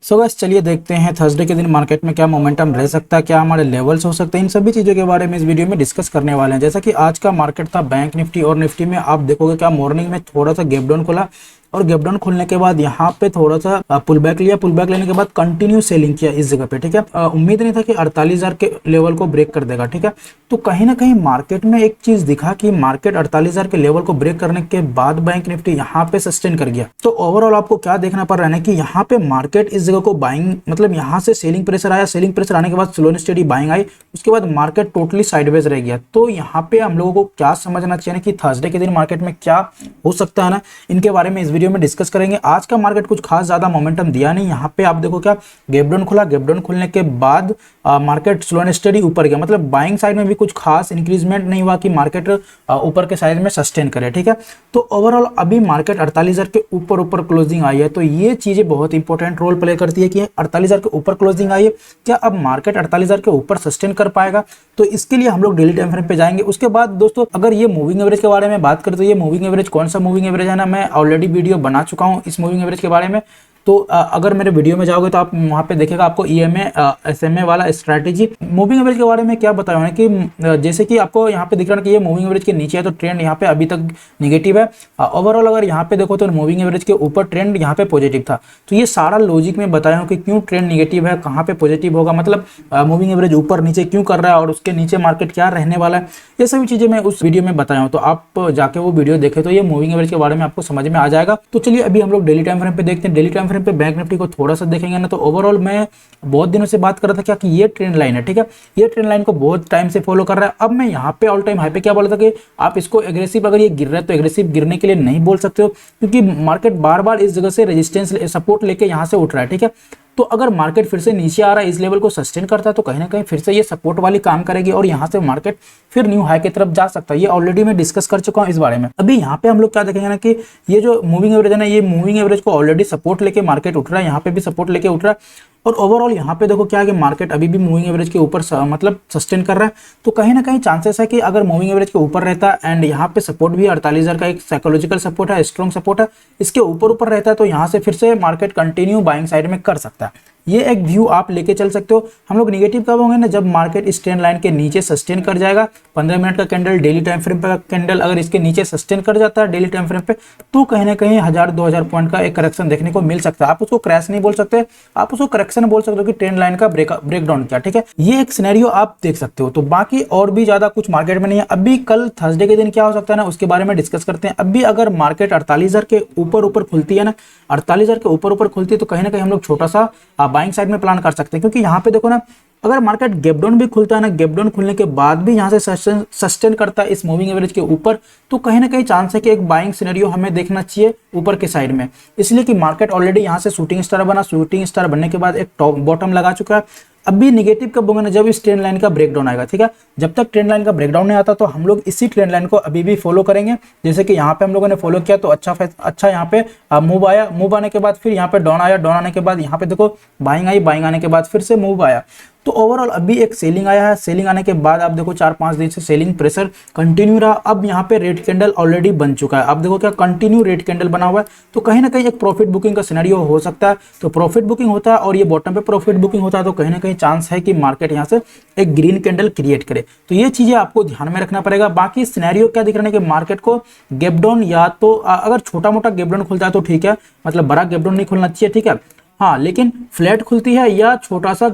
So guys चलिए देखते हैं थर्सडे के दिन मार्केट में क्या मोमेंटम रह सकता है, क्या हमारे लेवल्स हो सकते हैं। इन सभी चीज़ों के बारे में इस वीडियो में डिस्कस करने वाले हैं। जैसा कि आज का मार्केट था बैंक निफ्टी और निफ्टी में आप देखोगे क्या मॉर्निंग में थोड़ा सा गैप डाउन खुला और गैप डाउन खुलने के बाद यहाँ पे थोड़ा सा पुल बैक लिया। पुल बैक लेने के बाद कंटिन्यू सेलिंग किया इस जगह पे, ठीक है। उम्मीद नहीं था कि 48,000 के लेवल को ब्रेक कर देगा, ठीक है। तो कहीं ना कहीं मार्केट में एक चीज दिखा कि मार्केट 48,000 के लेवल को ब्रेक करने के बाद बैंक निफ्टी यहाँ पे सस्टेन कर गया। तो ओवरऑल आपको क्या देखना पड़ रहा है कि यहाँ पे मार्केट इस जगह को बाइंग, मतलब यहाँ से सेलिंग प्रेशर आया, सेलिंग प्रेशर आने के बाद slow and steady buying I, उसके बाद मार्केट टोटली साइडवेज रह गया। तो यहाँ पे हम लोगों को क्या समझना चाहिए कि थर्सडे के दिन मार्केट में क्या हो सकता है ना, इनके बारे में इस वीडियो में डिस्कस करेंगे। आज का मार्केट कुछ खास ज्यादा मोमेंटम दिया नहीं। यहाँ पे आप देखो क्या गैप डाउन खुला, गैप डाउन खुलने के बाद मार्केट स्लो एंड स्टेडी ऊपर गया, मतलब बाइंग साइड में भी कुछ खास इंक्रीजमेंट नहीं हुआ कि मार्केट ऊपर के साइड में सस्टेन करे, ठीक है। तो ओवरऑल अभी मार्केट 48,000 के ऊपर क्लोजिंग आई है। तो ये चीजें बहुत इंपॉर्टेंट रोल प्ले करती है कि 48,000 के ऊपर क्लोजिंग आई है, क्या अब मार्केट 48,000 के ऊपर सस्टेन कर पाएगा। तो इसके लिए हम लोग डेली टाइम फ्रेम पे जाएंगे। उसके बाद दोस्तों अगर ये मूविंग एवरेज के बारे में बात करें तो ये मूविंग एवरेज कौन सा मूविंग एवरेज है ना, मैं ऑलरेडी वीडियो बना चुका हूँ इस मूविंग एवरेज के बारे में। तो अगर मेरे वीडियो में जाओगे तो आप वहाँ पे देखेगा आपको EMA SMA वाला स्ट्रैटेजी मूविंग एवरेज के बारे में क्या बताया है कि जैसे कि आपको यहाँ पे दिख रहा है कि ये मूविंग एवरेज के नीचे है तो ट्रेंड यहाँ पे अभी तक नेगेटिव है। ओवरऑल अगर यहाँ पे देखो तो मूविंग एवरेज के ऊपर ट्रेंड यहाँ पे पॉजिटिव था। तो ये सारा लॉजिक में बताया हूँ कि क्यों ट्रेंड नेगेटिव है, कहाँ पे पॉजिटिव होगा, मतलब मूविंग एवरेज ऊपर नीचे क्यों कर रहा है और उसके नीचे मार्केट क्या रहने वाला है, ये सभी चीजें मैं उस वीडियो में बताया हूँ। तो आप जाके वो वीडियो देखें तो ये मूविंग एवरेज के बारे में आपको समझ में आ जाएगा। तो चलिए अभी हम लोग डेली टाइम फ्रेम पे देखते हैं। डेली टाइम फ्रेम पे बैंक निफ्टी को थोड़ा सा देखेंगे ना, तो ओवरऑल मैं बहुत दिनों से बात कर रहा था क्या कि ये ट्रेंड लाइन है, ठीक है। ये ट्रेंड लाइन को बहुत टाइम से फॉलो कर रहा है। अब मैं यहाँ पे ऑल टाइम हाई पे क्या बोला था कि आप इसको एग्रेसिव, अगर ये गिर रहा है तो एग्रेसिव गिरने के लिए नहीं बोल सकते हो, क्योंकि मार्केट बार बार इस जगह से रेजिस्टेंस सपोर्ट लेके यहाँ से उठ रहा है, ठीक है। तो अगर मार्केट फिर से नीचे आ रहा है, इस लेवल को सस्टेन करता है तो कहीं ना कहीं फिर से ये सपोर्ट वाली काम करेगी और यहाँ से मार्केट फिर न्यू हाई की तरफ जा सकता है। ये ऑलरेडी मैं डिस्कस कर चुका हूँ इस बारे में। अभी यहाँ पे हम लोग क्या देखेंगे ना कि ये जो मूविंग एवरेज है ना, ये मूविंग एवरेज को ऑलरेडी सपोर्ट लेके मार्केट उठ रहा है, यहाँ पे भी सपोर्ट लेके उठ रहा है। और ओवरऑल यहाँ पे देखो क्या है कि मार्केट अभी भी मूविंग एवरेज के ऊपर मतलब सस्टेन कर रहा है। तो कहीं ना कहीं चांसेस है कि अगर मूविंग एवरेज के ऊपर रहता है एंड यहाँ पे सपोर्ट भी 48,000 का एक साइकोलॉजिकल सपोर्ट है, स्ट्रॉन्ग सपोर्ट है, इसके ऊपर रहता है तो यहाँ से फिर से मार्केट कंटिन्यू बाइंग साइड में कर सकता है। ये एक व्यू आप लेके चल सकते हो। हम लोग नेगेटिव कब होंगे ना, जब मार्केट इस ट्रेंड लाइन के नीचे सस्टेन कर जाएगा। 15 मिनट का कैंडल डेली टाइम फ्रेम का कैंडल अगर इसके नीचे सस्टेन कर जाता है डेली टाइम फ्रेम पे, तो कहीं ना कहीं 1000-2000 पॉइंट का एक करेक्शन देखने को मिल सकता है। आप उसको क्रैश नहीं बोल सकते, आप उसको करेक्शन बोल सकते हो कि ट्रेंड लाइन का ब्रेकडाउन किया, ठीक है। ये एक सिनेरियो आप देख सकते हो। तो बाकी और भी ज्यादा कुछ मार्केट में नहीं है। अभी कल थर्सडे के दिन क्या हो सकता है ना, उसके बारे में डिस्कस करते हैं। अभी अगर मार्केट 48,000 के ऊपर खुलती है ना, 48,000 के ऊपर खुलती है तो कहीं ना कहीं हम लोग छोटा सा बाइंग साइड में प्लान कर सकते हैं। क्योंकि यहाँ पे देखो ना, अगर मार्केट गैप डाउन भी खुलता है ना, गैप डाउन खुलने के बाद भी यहाँ से सस्टेन करता है इस मूविंग एवरेज के ऊपर, तो कहीं ना कहीं चांस है कि एक बाइंग सिनेरियो हमें देखना चाहिए ऊपर के साइड में। इसलिए कि मार्केट ऑलरेडी यहाँ से शूटिंग स्टार बना, शूटिंग स्टार बनने के बाद एक टॉप बॉटम लगा चुका है। अभी निगेटिव कब होगा ना, जब इस ट्रेंड लाइन का ब्रेकडाउन आएगा, ठीक है। जब तक ट्रेंड लाइन का ब्रेकडाउन नहीं आता तो हम लोग इसी ट्रेंड लाइन को अभी भी फॉलो करेंगे। जैसे कि यहाँ पे हम लोगों ने फॉलो किया तो अच्छा यहाँ पे मूव आया, मूव आने के बाद फिर यहाँ पे डाउन आया, डाउन आने के बाद यहाँ पे देखो बाइंग आई, बाइंग आने के बाद फिर से मूव आया। तो ओवरऑल अभी एक सेलिंग आया है। सेलिंग आने के बाद आप देखो 4-5 दिन से सेलिंग प्रेशर कंटिन्यू रहा। अब यहाँ पे रेड कैंडल ऑलरेडी बन चुका है। आप देखो क्या कंटिन्यू रेड कैंडल बना हुआ है। तो कहीं ना कहीं एक प्रॉफिट बुकिंग का सिनेरियो हो सकता है। तो प्रॉफिट बुकिंग होता है और ये बॉटम पे प्रॉफिट बुकिंग होता है तो कहीं ना कहीं चांस है कि मार्केट यहाँ से एक ग्रीन कैंडल क्रिएट करे। तो ये चीजें आपको ध्यान में रखना पड़ेगा। बाकी सिनेरियो क्या दिख रहा है कि मार्केट को गैप डाउन, या तो अगर छोटा मोटा गैप डाउन खुलता है तो ठीक है, मतलब बड़ा गैप डाउन नहीं खुलना चाहिए, ठीक है। हाँ, लेकिन फ्लैट खुलती है या छोटा सा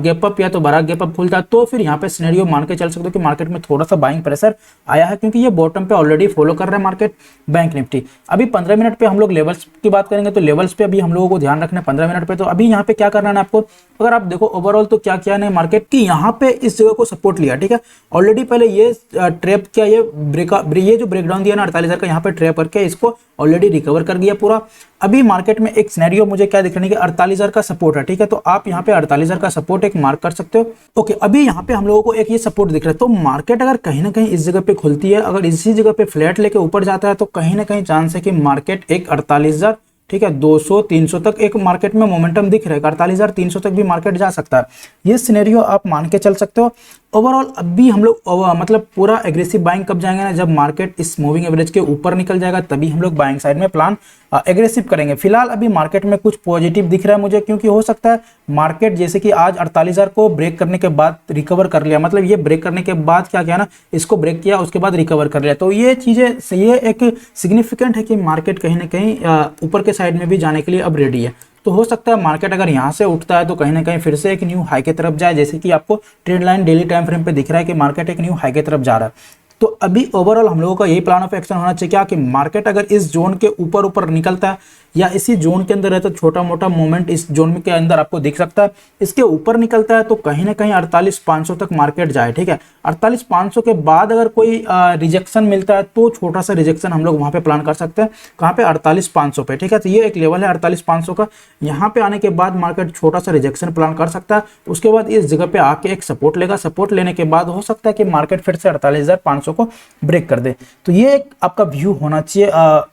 गैप अप या तो बड़ा गैप अप खुलता है तो फिर यहाँ पे सिनेरियो मान के चल सकते हो कि मार्केट में थोड़ा सा बाइंग प्रेशर आया है, क्योंकि ये बॉटम पे ऑलरेडी फॉलो कर रहा है मार्केट बैंक निफ्टी। अभी 15 मिनट पे हम लोग लेवल्स की बात करेंगे तो लेवल्स पे अभी हम लोगों को ध्यान रखना है 15 मिनट पे। तो अभी यहाँ पे क्या करना है आपको, अगर आप देखो ओवरऑल तो क्या किया है मार्केट की, यहाँ पे इस जगह को सपोर्ट लिया, ठीक है। ऑलरेडी पहले ये ट्रैप किया, ये जो ब्रेकडाउन दिया ना 48,000 का, यहाँ पे ट्रैप करके इसको ऑलरेडी रिकवर कर गया पूरा। अभी मार्केट में एक सिनेरियो मुझे क्या दिख रहा है कि 48,000 का सपोर्ट है, ठीक है। तो आप यहाँ पे 48,000 का सपोर्ट एक मार्क कर सकते हो। ओके, अभी यहाँ पे हम लोगों को एक ये सपोर्ट दिख रहा है। तो मार्केट अगर कहीं ना कहीं इस जगह पे खुलती है, अगर इसी जगह पे फ्लैट लेके ऊपर जाता है तो कहीं ना कहीं चांस है कि मार्केट एक 48,000, ठीक है, 200-300 तक एक मार्केट में मोमेंटम दिख रहा है। 48,300 तक भी मार्केट जा सकता है। ये सिनेरियो आप मान के चल सकते हो। ओवरऑल अभी हम लोग मतलब पूरा एग्रेसिव बाइंग कब जाएंगे ना, जब मार्केट इस मूविंग एवरेज के ऊपर निकल जाएगा, तभी हम लोग बाइंग साइड में प्लान एग्रेसिव करेंगे। फिलहाल अभी मार्केट में कुछ पॉजिटिव दिख रहा है मुझे, क्योंकि हो सकता है मार्केट जैसे कि आज 48,000 को ब्रेक करने के बाद रिकवर कर लिया, मतलब ये ब्रेक करने के बाद क्या किया ना, इसको ब्रेक किया उसके बाद रिकवर कर लिया। तो ये चीज़ें, ये एक सिग्निफिकेंट है कि मार्केट कहीं ना कहीं ऊपर के साइड में भी जाने के लिए अब रेडी है। तो हो सकता है मार्केट अगर यहाँ से उठता है तो कहीं ना कहीं फिर से एक न्यू हाई की तरफ जाए, जैसे कि आपको trend line daily time frame पे दिख रहा है कि मार्केट एक न्यू हाई की तरफ जा रहा है। तो अभी ओवरऑल हम लोगों का यही प्लान ऑफ एक्शन होना चाहिए क्या, कि मार्केट अगर इस जोन के ऊपर ऊपर निकलता है या इसी जोन के अंदर है तो छोटा मोटा मूवमेंट इस जोन के अंदर आपको दिख सकता है। इसके ऊपर निकलता है तो कहीं ना कहीं 48,500 तक मार्केट जाए, ठीक है। 48,500 के बाद अगर कोई रिजेक्शन मिलता है तो छोटा सा रिजेक्शन हम लोग वहां पे प्लान कर सकते हैं, कहाँ पे, 48,500 पे, ठीक है। तो ये एक लेवल है 48,500 का। यहाँ पे आने के बाद मार्केट छोटा सा रिजेक्शन प्लान कर सकता है, उसके बाद इस जगह पे आके एक सपोर्ट लेगा, सपोर्ट लेने के बाद हो सकता है कि मार्केट फिर से 48,500 को ब्रेक कर दे। तो ये एक आपका व्यू होना चाहिए,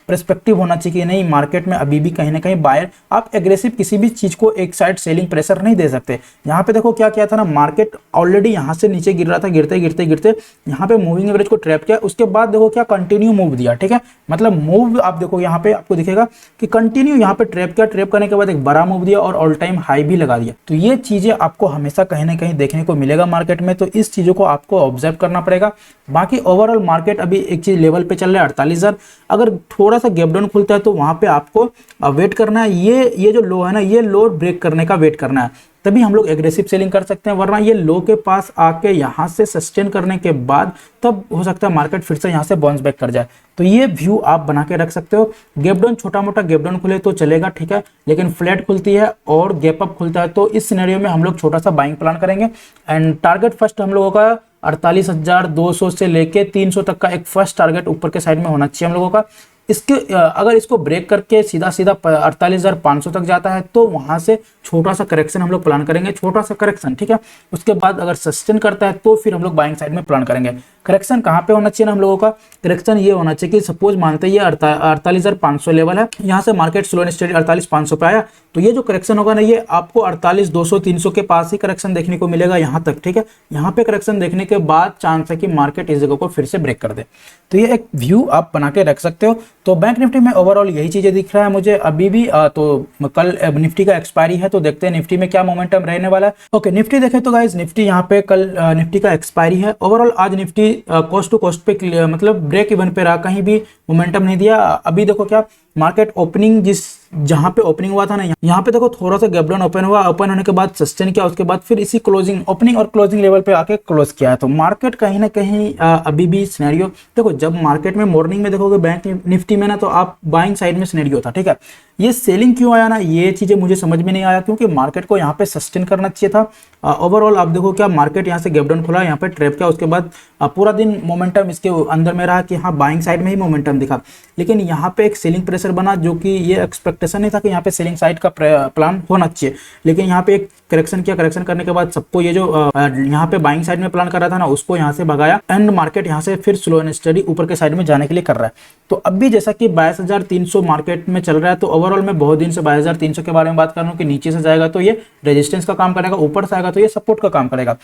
पर्सपेक्टिव होना चाहिए कि नहीं, मार्केट में अभी भी कहीं ना कहीं बायर, आप एग्रेसिव किसी भी चीज को एक साइड सेलिंग प्रेशर नहीं दे सकते। यहाँ पे देखो क्या किया था ना, मार्केट ऑलरेडी यहाँ से नीचे गिर रहा था, गिरते गिरते गिरते यहाँ पे मूविंग एवरेज को ट्रैप किया, उसके बाद देखो क्या कंटिन्यू मूव दिया, ठीक है। मतलब मूव आप देखो यहाँ पे आपको दिखेगा कि कंटिन्यू यहाँ पे ट्रैप किया, ट्रैप करने के बाद एक बड़ा मूव दिया और ऑल टाइम हाई भी लगा दिया। तो ये चीजें आपको हमेशा कहीं ना कहीं देखने को मिलेगा मार्केट में, तो इस चीजों को आपको ऑब्जर्व करना पड़ेगा। बाकी ओवरऑल मार्केट अभी एक चीज लेवल पे चल रहा है 48,000, अगर थोड़ा सा गैप डाउन खुलता है तो वहां पे आपको वेट करना है, ये जो लो है ना, ये लो ब्रेक करने का वेट करना है, तभी हम लोग एग्रेसिव सेलिंग कर सकते हैं। वरना ये लो के पास आके यहाँ से सस्टेन करने के बाद तब हो सकता है मार्केट फिर से यहाँ से बाउंस बैक कर जाए। तो ये व्यू आप बना के रख सकते हो। गैप डाउन, छोटा मोटा गैप डाउन खुले तो चलेगा, ठीक है, लेकिन फ्लैट खुलती है और गैप अप खुलता है तो इस सिनेरियो में हम लोग छोटा सा बाइंग प्लान करेंगे। एंड टारगेट फर्स्ट हम लोगों का 48,200 से लेके 300 तक का एक फर्स्ट टारगेट ऊपर के साइड में होना चाहिए हम लोगों का। इसके अगर इसको ब्रेक करके सीधा सीधा 48,500 तक जाता है तो वहां से छोटा सा करेक्शन हम लोग प्लान करेंगे, छोटा सा करेक्शन, ठीक है। उसके बाद अगर सस्टेन करता है तो फिर हम लोग बाइंग साइड में प्लान करेंगे। करेक्शन कहाँ पे होना चाहिए ना हम लोगों का, करेक्शन ये होना चाहिए कि सपोज मानते हैं ये 48,500 लेवल है, यहाँ से मार्केट स्लो एंड स्टेडी 48,500 पे आया, तो ये जो करेक्शन होगा ना ये आपको 48,200 300 के पास ही करेक्शन देखने को मिलेगा यहाँ तक, ठीक है। यहाँ पे करेक्शन देखने के बाद चांस है कि मार्केट इस जगह को फिर से ब्रेक कर दे। तो ये एक व्यू आप बना के रख सकते हो। तो बैंक निफ्टी में ओवरऑल यही चीजें दिख रहा है मुझे अभी भी। तो कल निफ्टी का एक्सपायरी है तो देखते हैं निफ्टी में क्या मोमेंटम रहने वाला है। ओके, निफ्टी देखें तो गाइज निफ्टी यहाँ पे कल निफ्टी का एक्सपायरी है। ओवरऑल आज निफ्टी कोस्ट टू कोस्ट पे मतलब ब्रेक इवन पे रहा, कहीं भी मोमेंटम नहीं दिया। अभी देखो क्या मार्केट ओपनिंग जहां पे ओपनिंग हुआ था ना, यहाँ पे देखो थोड़ा सा गैप डाउन ओपन हुआ, ओपन होने के बाद सस्टेन किया, उसके बाद फिर इसी क्लोजिंग, ओपनिंग और क्लोजिंग लेवल पे आके क्लोज किया है। तो मार्केट कहीं ना कहीं अभी भी सिनेरियो देखो, जब मार्केट में मॉर्निंग में देखोगे बैंक निफ्टी में ना तो आप बाइंग साइड में सिनेरियो था, ठीक है। ये सेलिंग क्यों आया ना, ये चीजें मुझे समझ में नहीं आया, क्योंकि मार्केट को यहाँ पे सस्टेन करना चाहिए था। ओवरऑल आप देखो क्या मार्केट यहाँ से गैप डाउन खुला, यहाँ पे ट्रैप किया, उसके बाद पूरा दिन मोमेंटम इसके अंदर में रहा कि हाँ बाइंग साइड में ही मोमेंटम दिखा, लेकिन यहाँ पे एक सेलिंग प्रेशर बना, जो कि ये एक्सपेक्टेशन नहीं था कि यहाँ पे सेलिंग साइड का प्लान होना चाहिए, लेकिन यहाँ पे एक करेक्शन किया, करेक्शन करने के बाद सबको ये जो यहाँ पे बाइंग साइड में प्लान कर रहा था ना उसको यहाँ से भगाया, एंड मार्केट यहाँ से फिर स्लो एंड स्टडी ऊपर के साइड में जाने के लिए कर रहा है। तो अभी जैसा कि 22,300 मार्केट में चल रहा है, तो ओवरऑल मैं बहुत दिन से 22,300 के बारे में बात कर रहा हूँ कि नीचे से जाएगा तो ये रेजिस्टेंस का काम करेगा, ऊपर से आएगा तो ये सपोर्ट का काम करेगा।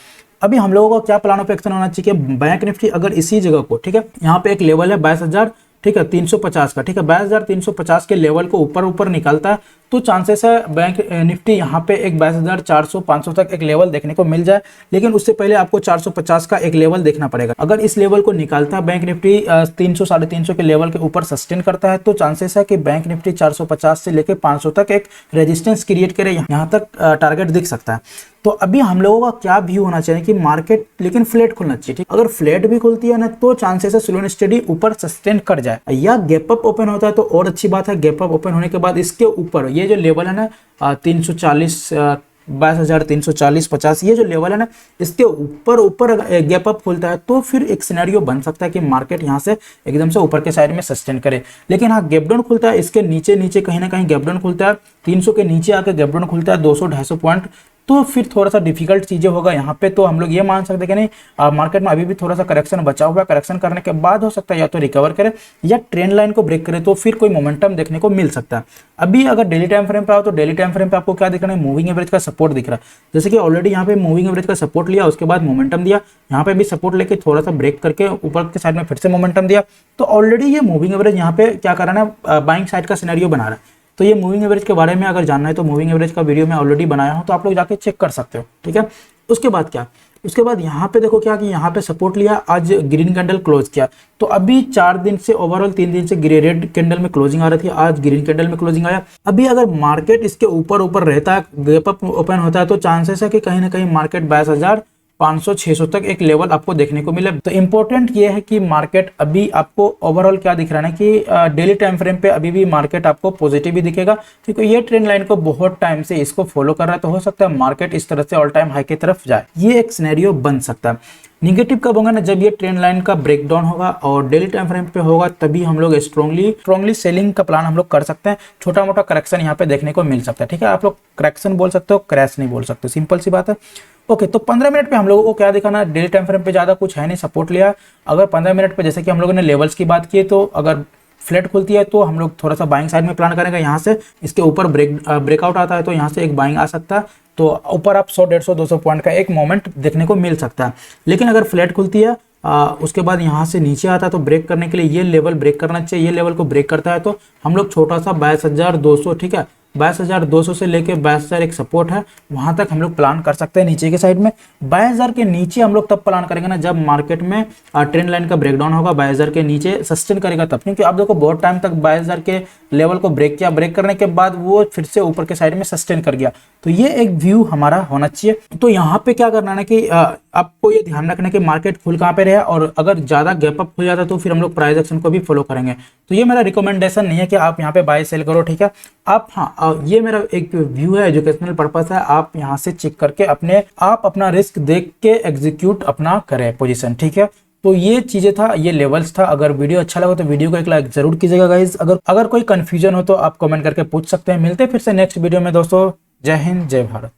अभी हम लोगों का क्या प्लान ऑफ एक्शन होना चाहिए, बैंक निफ्टी अगर इसी जगह को, ठीक है, यहाँ पे एक लेवल है 22,000, ठीक है, 350 का, ठीक है, 22,350 के लेवल को ऊपर निकालता है तो चांसेस है बैंक निफ्टी यहाँ पे एक 22,400-500 तक एक लेवल देखने को मिल जाए, लेकिन उससे पहले आपको 450 का एक लेवल देखना पड़ेगा। अगर इस लेवल को निकालता है बैंक निफ्टी 300-350 के लेवल के ऊपर सस्टेन करता है तो चांसेस है कि बैंक निफ्टी 450 से लेकर 500 तक एक रेजिस्टेंस क्रिएट करे, यहाँ तक टारगेट दिख सकता है। तो अभी हम लोगों का क्या व्यू होना चाहिए कि मार्केट लेकिन फ्लैट खुलना चाहिए, ठीक। अगर फ्लैट भी खुलती है ना तो चांसेस है स्लो एंड स्टेडी ऊपर सस्टेन कर जाए, या गैप अप ओपन होता है तो और अच्छी बात है। गैप अप ओपन होने के बाद इसके ऊपर ये जो लेवल है ना 340 22,340 50, ये जो लेवल है ना इसके ऊपर गैप अप खुलता है तो फिर एक सिनेरियो बन सकता है कि मार्केट यहाँ से एकदम से ऊपर के साइड में सस्टेन करे। लेकिन हाँ गैप डाउन खुलता है, इसके नीचे कहीं ना कहीं गैप डाउन खुलता है, 300 के नीचे आके गैप डाउन खुलता है 200-250 पॉइंट, तो फिर थोड़ा सा डिफिकल्ट चीज़ें होगा यहाँ पे। तो हम लोग ये मान सकते हैं कि नहीं, मार्केट में अभी भी थोड़ा सा करेक्शन बचा हुआ है, करेक्शन करने के बाद हो सकता है या तो रिकवर करे या ट्रेंड लाइन को ब्रेक करे, तो फिर कोई मोमेंटम देखने को मिल सकता है। अभी अगर डेली टाइम फ्रेम पे आओ तो डेली टाइम फ्रेम पे आपको क्या दिख रहा है, मूविंग एवरेज का सपोर्ट दिख रहा है। जैसे कि ऑलरेडी यहाँ पे मूविंग एवरेज का सपोर्ट लिया, उसके बाद मोमेंटम दिया, यहाँ पे भी सपोर्ट लेके थोड़ा सा ब्रेक करके ऊपर के साइड में फिर से मोमेंटम दिया। तो ऑलरेडी ये मूविंग एवरेज यहाँ पे क्या कर रहा है, बाइंग साइड का सिनेरियो बना रहा है। तो ये मूविंग एवरेज के बारे में अगर जानना है तो मूविंग एवरेज का वीडियो मैं ऑलरेडी बनाया हूं, तो आप लोग जाके चेक कर सकते हो, ठीक है। उसके बाद क्या, उसके बाद यहाँ पे देखो क्या कि यहाँ पे सपोर्ट लिया, आज ग्रीन कैंडल क्लोज किया। तो अभी 4 दिन से ओवरऑल 3 दिन से रेड कैंडल में क्लोजिंग आ रही थी, आज ग्रीन कैंडल में क्लोजिंग आया। अभी अगर मार्केट इसके ऊपर ऊपर रहता है, गैप अप ओपन होता है, तो चांसेस है कि कहीं ना कहीं मार्केट 22,500-600 तक एक लेवल आपको देखने को मिले। तो इंपॉर्टेंट ये है कि मार्केट अभी आपको ओवरऑल क्या दिख रहा है ना कि डेली टाइम फ्रेम पे अभी भी मार्केट आपको पॉजिटिव ही दिखेगा, क्योंकि ये ट्रेंड लाइन को बहुत टाइम से इसको फॉलो कर रहा है। तो हो सकता है मार्केट इस तरह से ऑल टाइम हाई की तरफ जाए, ये एक सिनेरियो बन सकता है। निगेटिव कब होगा ना, जब ये ट्रेंड लाइन का ब्रेकडाउन होगा और डेली टाइम फ्रेम पे होगा, तभी हम लोग स्ट्रॉन्गली सेलिंग का प्लान हम लोग कर सकते हैं। छोटा मोटा करेक्शन यहाँ पे देखने को मिल सकता है, ठीक है। आप लोग करेक्शन बोल सकते हो, क्रैश नहीं बोल सकते, सिंपल सी बात है। ओके, तो 15 मिनट पे हम लोगों को क्या दिखाना, डेली टाइम फ्रेम पे ज़्यादा कुछ है नहीं, सपोर्ट लिया। अगर 15 मिनट पे जैसे कि हम लोगों ने लेवल्स की बात की, तो अगर फ्लैट खुलती है तो हम लोग थोड़ा सा बाइंग साइड में प्लान करेंगे। यहाँ से इसके ऊपर ब्रेकआउट आता है तो यहाँ से एक बाइंग आ सकता है, तो ऊपर आप 100, 150, 200 पॉइंट का एक मोमेंट देखने को मिल सकता है। लेकिन अगर फ्लैट खुलती है उसके बाद यहाँ से नीचे आता है, तो ब्रेक करने के लिए ये लेवल ब्रेक करना चाहिए। ये लेवल को ब्रेक करता है तो हम लोग छोटा सा 22,200, ठीक है, 22,200 से लेके 22,000 एक सपोर्ट है, वहां तक हम लोग प्लान कर सकते हैं नीचे के साइड में। 22,000 के नीचे हम लोग तब प्लान करेंगे ना जब मार्केट में ट्रेंड लाइन का ब्रेकडाउन होगा, 22,000 के नीचे सस्टेन करेगा तब। क्योंकि आप देखो बहुत टाइम तक 22,000 के लेवल को ब्रेक किया, ब्रेक करने के बाद वो फिर से ऊपर के साइड में सस्टेन कर गया। तो ये एक व्यू हमारा होना चाहिए। तो यहाँ पे क्या करना है कि आपको ये ध्यान रखना कि मार्केट खुल कहाँ पे रहे, और अगर ज्यादा गैप अप हो जाता है तो फिर हम लोग प्राइस एक्शन को भी फॉलो करेंगे। तो ये मेरा रिकमेंडेशन नहीं है कि आप यहाँ पे बाय सेल करो, ठीक है। आप ये मेरा एक व्यू है, एजुकेशनल पर्पस है। आप यहाँ से चेक करके आप अपना रिस्क देख के एग्जीक्यूट अपना करें पोजीशन, ठीक है। तो ये चीजें था, ये लेवल्स था। अगर वीडियो अच्छा लगा तो वीडियो को एक लाइक जरूर कीजिएगा गाइज। अगर कोई कंफ्यूजन हो तो आप कमेंट करके पूछ सकते हैं। मिलते हैं फिर से नेक्स्ट वीडियो में दोस्तों। जय हिंद, जय भारत।